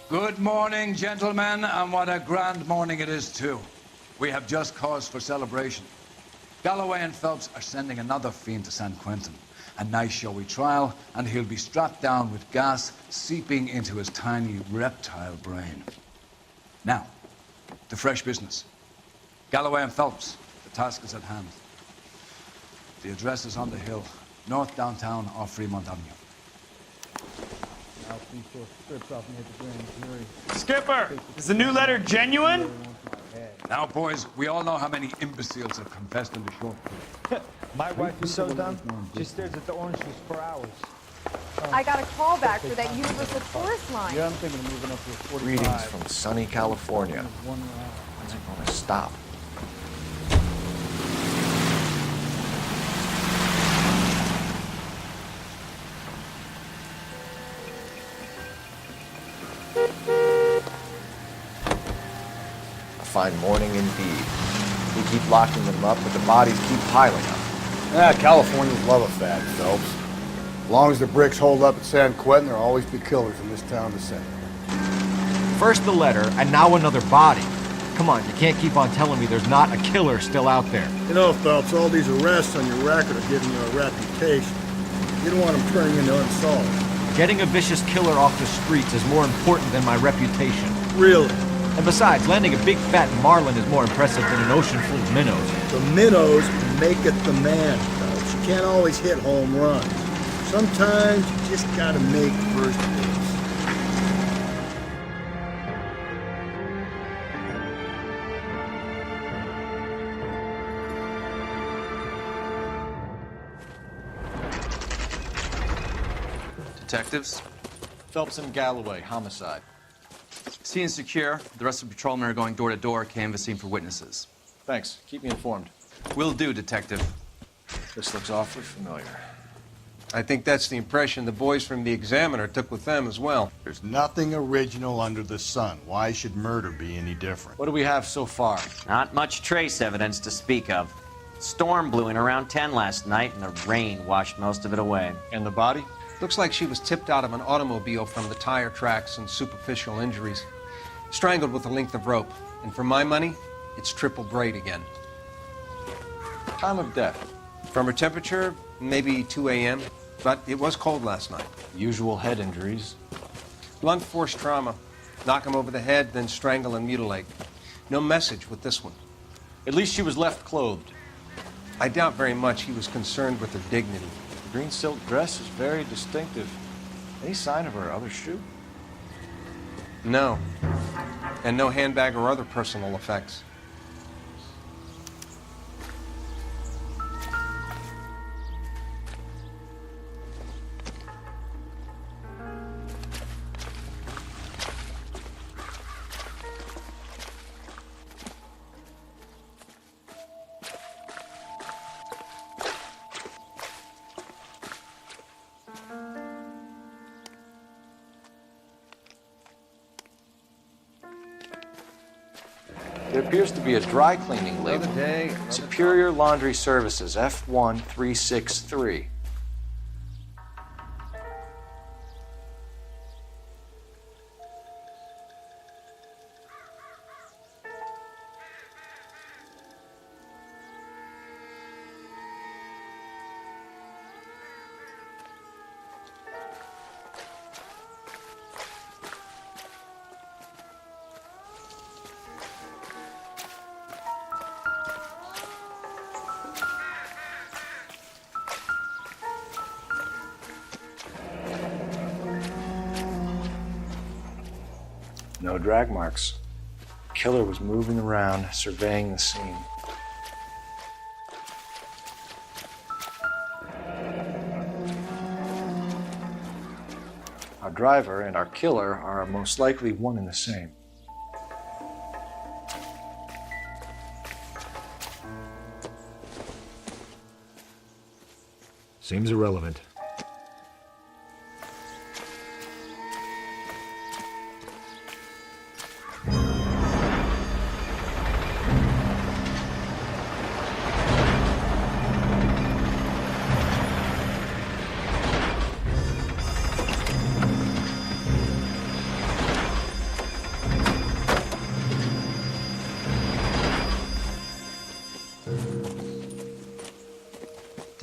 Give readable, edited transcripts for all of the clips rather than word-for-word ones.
Good morning, gentlemen, and what a grand morning it is, too. We have just cause for celebration. Galloway and Phelps are sending another fiend to San Quentin. A nice showy trial, and he'll be strapped down with gas seeping into his tiny reptile brain. Now, to fresh business. Galloway and Phelps, the task is at hand. The address is on the hill, north downtown off Fremont Avenue. Skipper, is the new letter genuine? Now, boys, we all know how many imbeciles have confessed in the short period. My wife is so dumb, she stares at the orange juice for hours. I got a call back for that Universal Tourist line. Yeah, I'm thinking of moving up to a 45. Greetings from sunny California. When's it going to stop? A fine morning indeed. We keep locking them up, but the bodies keep piling up. Yeah, Californians love a fad, Phelps. As long as the bricks hold up at San Quentin, there'll always be killers in this town to send. First the letter, and now another body. Come on, you can't keep on telling me there's not a killer still out there. You know, Phelps, all these arrests on your record are giving you a reputation. You don't want them turning into unsolved. Getting a vicious killer off the streets is more important than my reputation. Really? And besides, landing a big fat marlin is more impressive than an ocean full of minnows. The minnows make it the man, Phelps. You can't always hit home runs. Sometimes you just gotta make first base. Detectives? Phelps and Galloway, homicide. Scene secure. The rest of the patrolmen are going door to door, canvassing for witnesses. Thanks. Keep me informed. Will do, Detective. This looks awfully familiar. I think that's the impression the boys from the Examiner took with them as well. There's nothing original under the sun. Why should murder be any different? What do we have so far? Not much trace evidence to speak of. Storm blew in around 10 last night, and the rain washed most of it away. And the body? Looks like she was tipped out of an automobile from the tire tracks and superficial injuries. Strangled with a length of rope. And for my money, it's triple braid again. Time of death? From her temperature, maybe 2 a.m., but it was cold last night. Usual head injuries. Blunt force trauma. Knock him over the head, then strangle and mutilate. No message with this one. At least she was left clothed. I doubt very much he was concerned with her dignity. The green silk dress is very distinctive. Any sign of her other shoe? No. And no handbag or other personal effects. It appears to be a dry cleaning label. Another day, Superior Laundry Services, F1363. No drag marks. The killer was moving around, surveying the scene. Our driver and our killer are most likely one and the same. Seems irrelevant.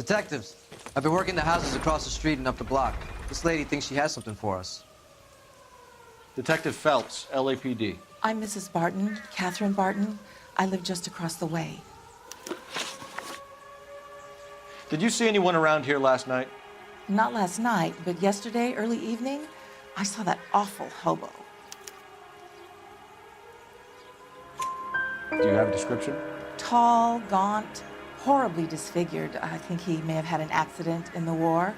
Detectives, I've been working the houses across the street and up the block. This lady thinks she has something for us. Detective Phelps, LAPD. I'm Mrs. Barton, Catherine Barton. I live just across the way. Did you see anyone around here last night? Not last night, but yesterday, early evening, I saw that awful hobo. Do you have a description? Tall, gaunt, horribly disfigured. I think he may have had an accident in the war.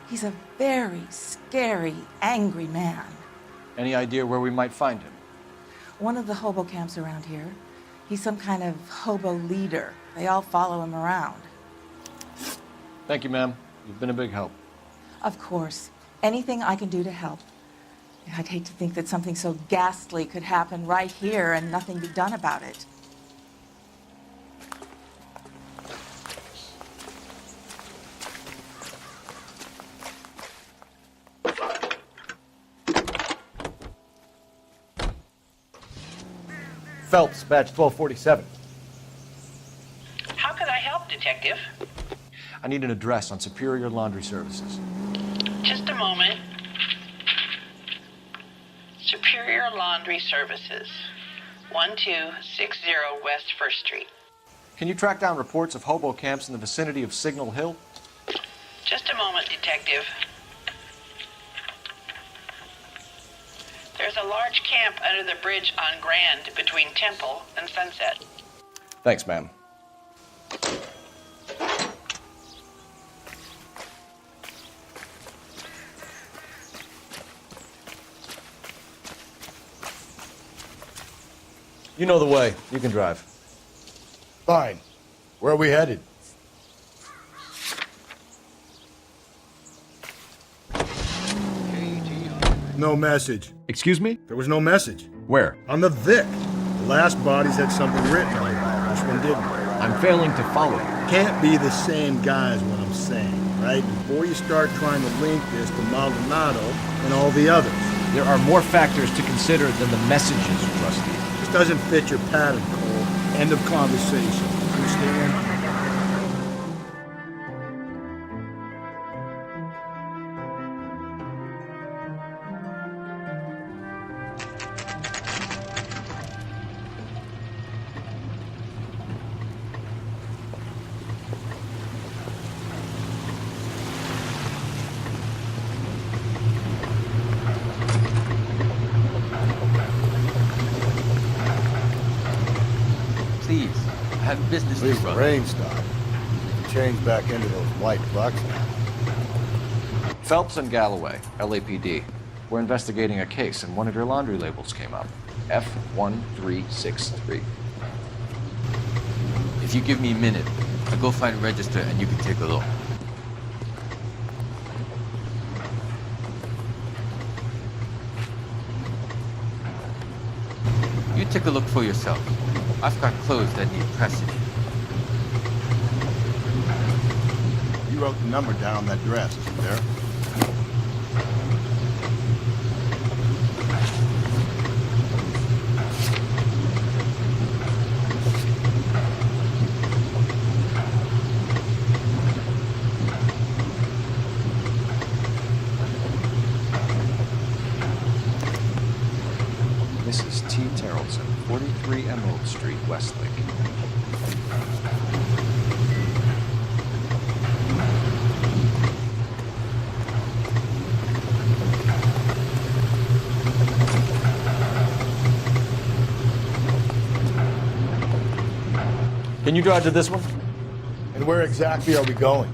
He's a very scary, angry man. Any idea where we might find him? One of the hobo camps around here. He's some kind of hobo leader. They all follow him around. Thank you, ma'am. You've been a big help. Of course. Anything I can do to help. I'd hate to think that something so ghastly could happen right here and nothing be done about it. Phelps, badge 1247. How can I help, Detective? I need an address on Superior Laundry Services. Just a moment. Superior Laundry Services, 1260 West 1st Street. Can you track down reports of hobo camps in the vicinity of Signal Hill? Just a moment, Detective. There's a large camp under the bridge on Grand between Temple and Sunset. Thanks, ma'am. You know the way. You can drive. Fine. Where are we headed? No message. Excuse me? There was no message. Where? On the Vic. The last bodies had something written on it. This one didn't. I'm failing to follow you. Can't be the same guy is what I'm saying, right? Before you start trying to link this to Maldonado and all the others. There are more factors to consider than the messages, Rusty. This doesn't fit your pattern, Cole. End of conversation. Understand? Please, I have business At to least the run. rain stopped. You can change back into those white bucks now. Phelps and Galloway, LAPD. We're investigating a case, and one of your laundry labels came up. F1363. If you give me a minute, I'll go find a register and you can take a look. You take a look for yourself. I've got clothes that need pressing. You wrote the number down on that dress, isn't there? Mrs. T. Terrellson, 43 Emerald Street, Westlake. Can you drive to this one? And where exactly are we going?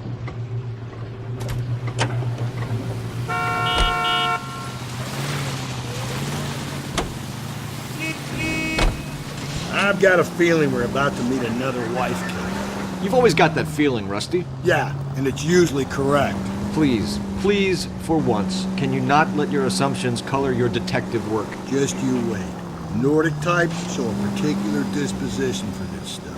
I've got a feeling we're about to meet another wife killer. You've always got that feeling, Rusty. Yeah, and it's usually correct. Please, please, for once, can you not let your assumptions color your detective work? Just you wait. Nordic types show a particular disposition for this stuff.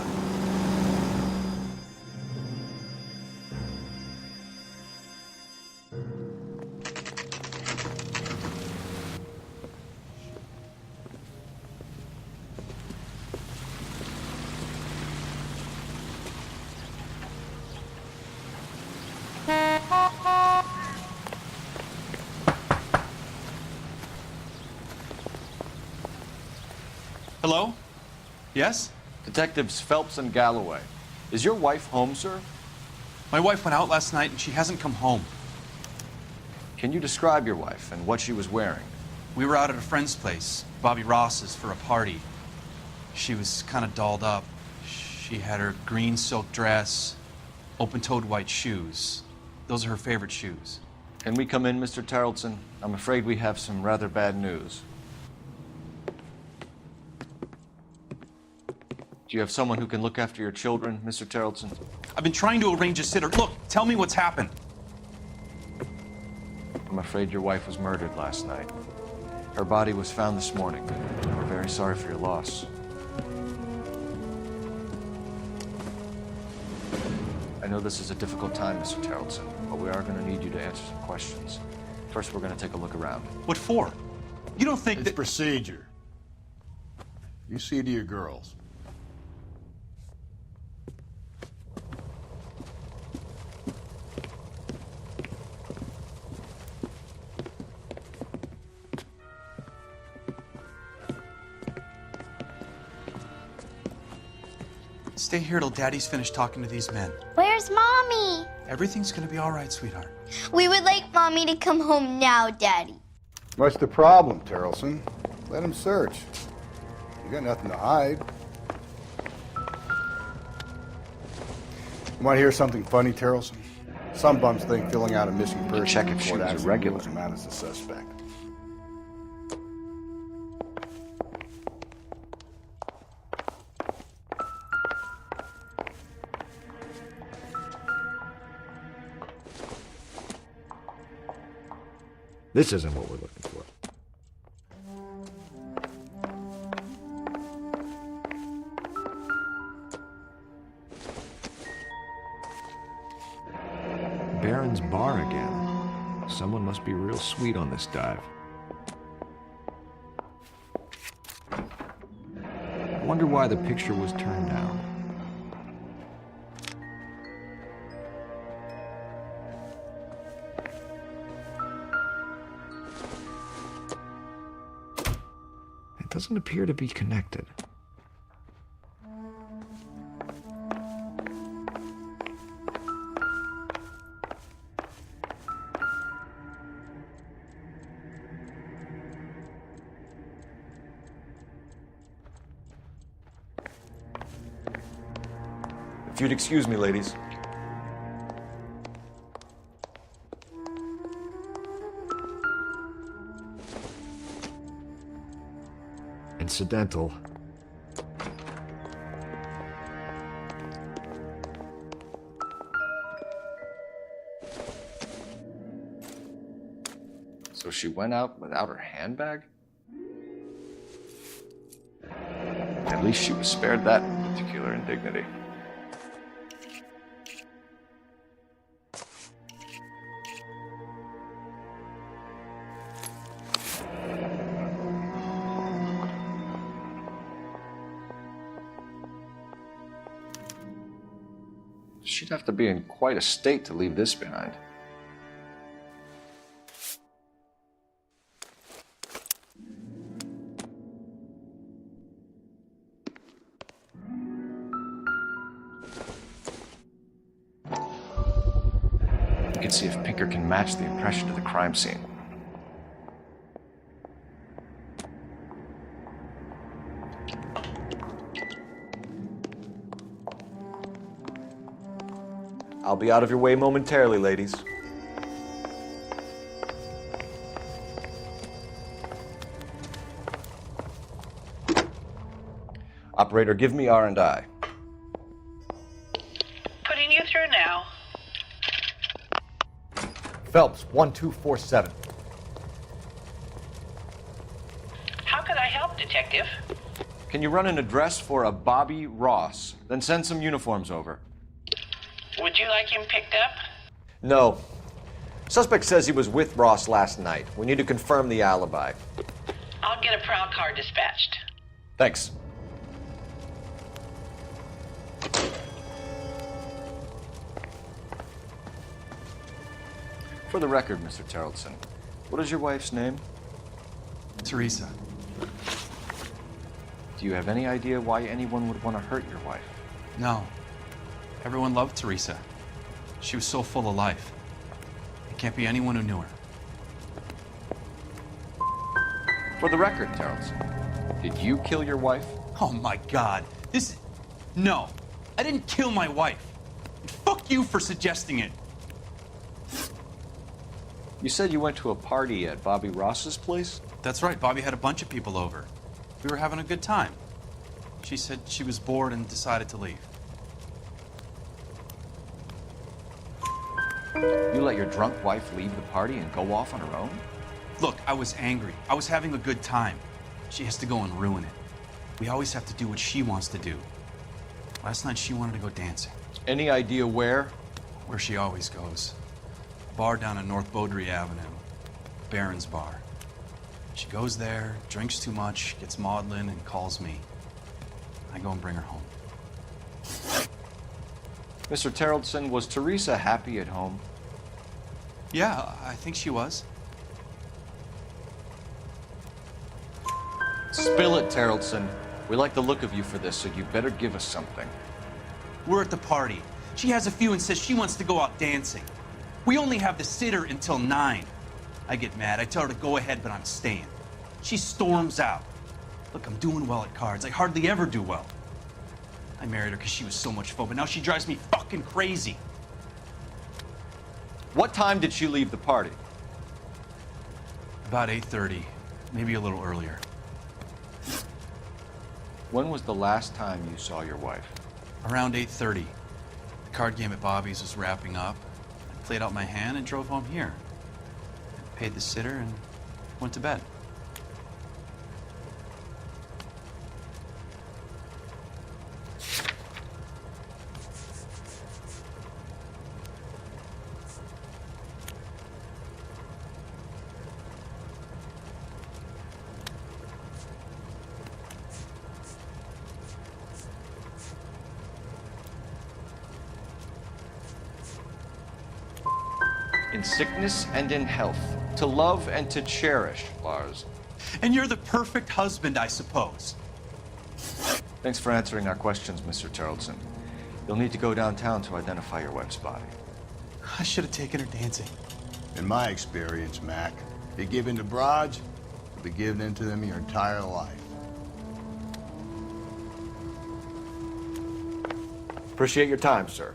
Hello? Yes? Detectives Phelps and Galloway. Is your wife home, sir? My wife went out last night and she hasn't come home. Can you describe your wife and what she was wearing? We were out at a friend's place, Bobby Ross's, for a party. She was kind of dolled up. She had her green silk dress, open-toed white shoes. Those are her favorite shoes. Can we come in, Mr. Tarleton? I'm afraid we have some rather bad news. Do you have someone who can look after your children, Mr. Tarleton? I've been trying to arrange a sitter. Look, tell me what's happened. I'm afraid your wife was murdered last night. Her body was found this morning. We're very sorry for your loss. I know this is a difficult time, Mr. Tarleton, but we are going to need you to answer some questions. First, we're going to take a look around. What for? You don't think It's that... procedure. You see to your girls. Stay here till Daddy's finished talking to these men. Where's Mommy? Everything's gonna be all right, sweetheart. We would like Mommy to come home now, Daddy. What's the problem, Tarleton? Let him search. You got nothing to hide. You want to hear something funny, Tarleton? Some bums think filling out a missing person check if she report was actually irregular. rules him out as a suspect. This isn't what we're looking for. Baron's bar again. Someone must be real sweet on this dive. I wonder why the picture was turned down. It doesn't appear to be connected. If you'd excuse me, ladies. Incidental. So she went out without her handbag? At least she was spared that particular indignity. She'd have to be in quite a state to leave this behind. You can see if Pinker can match the impression to the crime scene. I'll be out of your way momentarily, ladies. Operator, give me R&I. Putting you through now. Phelps, 1247. How could I help, Detective? Can you run an address for a Bobby Ross? Then send some uniforms over. Would you like him picked up? No. Suspect says he was with Ross last night. We need to confirm the alibi. I'll get a prowl car dispatched. Thanks. For the record, Mr. Tarleton, what is your wife's name? Teresa. Do you have any idea why anyone would want to hurt your wife? No. Everyone loved Teresa. She was so full of life. It can't be anyone who knew her. For the record, Tarleton, did you kill your wife? Oh my God. No. I didn't kill my wife. And fuck you for suggesting it. You said you went to a party at Bobby Ross's place? That's right. Bobby had a bunch of people over. We were having a good time. She said she was bored and decided to leave. You let your drunk wife leave the party and go off on her own? Look, I was angry. I was having a good time. She has to go and ruin it. We always have to do what she wants to do. Last night she wanted to go dancing. Any idea where? Where she always goes. A bar down on North Beaudry Avenue. Barron's Bar. She goes there, drinks too much, gets maudlin, and calls me. I go and bring her home. Mr. Tarleton, was Teresa happy at home? Yeah, I think she was. Spill it, Tarleton. We like the look of you for this, so you better give us something. We're at the party. She has a few and says she wants to go out dancing. We only have the sitter until 9. I get mad. I tell her to go ahead, but I'm staying. She storms out. Look, I'm doing well at cards. I hardly ever do well. I married her because she was so much fun, but now she drives me fucking crazy. What time did she leave the party? About 8:30, maybe a little earlier. When was the last time you saw your wife? Around 8:30. The card game at Bobby's was wrapping up. I played out my hand and drove home here. I paid the sitter and went to bed. In sickness and in health, to love and to cherish, Lars. And you're the perfect husband, I suppose. Thanks for answering our questions, Mr. Tarleton. You'll need to go downtown to identify your wife's body. I should have taken her dancing. In my experience, Mac, you give in to broads, you'll be giving in to them your entire life. Appreciate your time, sir.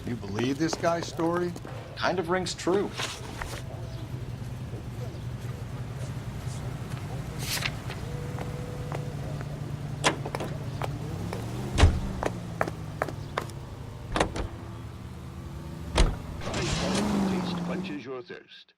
You believe this guy's story? Kind of rings true. Taste quenches your thirst.